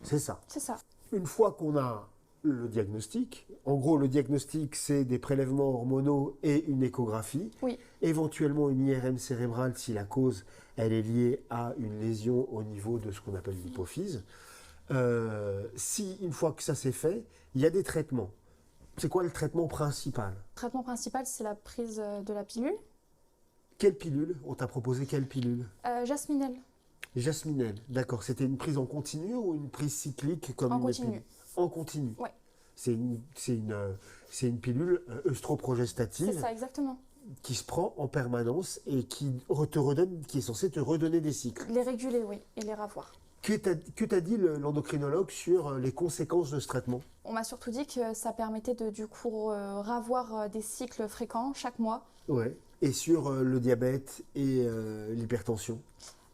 C'est ça. C'est ça. Une fois qu'on a le diagnostic, en gros le diagnostic c'est des prélèvements hormonaux et une échographie, Oui. éventuellement une IRM cérébrale si la cause elle est liée à une lésion au niveau de ce qu'on appelle l'hypophyse. Si une fois que ça c'est fait, il y a des traitements. C'est quoi le traitement principal? Le traitement principal, c'est la prise de la pilule. Quelle pilule? On t'a proposé quelle pilule? Jasminelle, Jasminelle, d'accord. C'était une prise en continu ou une prise cyclique comme en une continu. pilule? En continu. Ouais. C'est une pilule C'est œstroprogestative ça, exactement. qui se prend en permanence et qui te redonne, qui est censée te redonner des cycles. Les réguler, oui, et les ravoir. Que t'a dit l'endocrinologue sur les conséquences de ce traitement? On m'a surtout dit que ça permettait de du coup ravoir des cycles fréquents chaque mois. Ouais. Et sur le diabète et l'hypertension?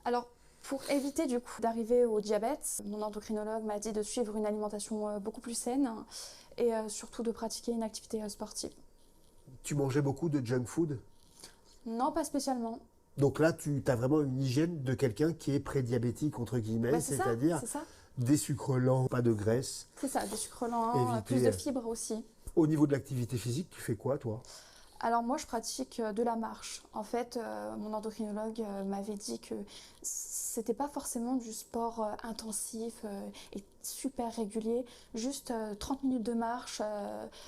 Alors, pour éviter du coup d'arriver au diabète, mon endocrinologue m'a dit de suivre une alimentation beaucoup plus saine et surtout de pratiquer une activité sportive. Tu mangeais beaucoup de junk food? Non, pas spécialement. Donc là, tu as vraiment une hygiène de quelqu'un qui est prédiabétique, entre guillemets, Bah, c'est ça, c'est-à-dire c'est ça. des sucres lents, pas de graisse. C'est ça, des sucres lents, Éviter, plus de fibres aussi. Au niveau de l'activité physique, tu fais quoi, toi? Alors moi, je pratique de la marche. En fait, mon endocrinologue m'avait dit que c'était pas forcément du sport intensif et super régulier, juste 30 minutes de marche.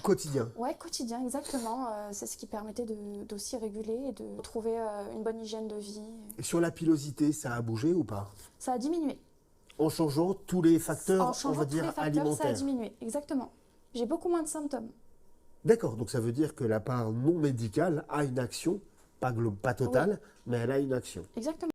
Quotidien. Ouais, quotidien, exactement. C'est ce qui permettait d'aussi réguler et de trouver une bonne hygiène de vie. Et sur la pilosité, ça a bougé ou pas? Ça a diminué. En changeant tous les facteurs, En on changeant va tous dire, les facteurs, ça a alimentaires. diminué, exactement. J'ai beaucoup moins de symptômes. D'accord, donc ça veut dire que la part non médicale a une action, pas totale, mais elle a une action. Exactement.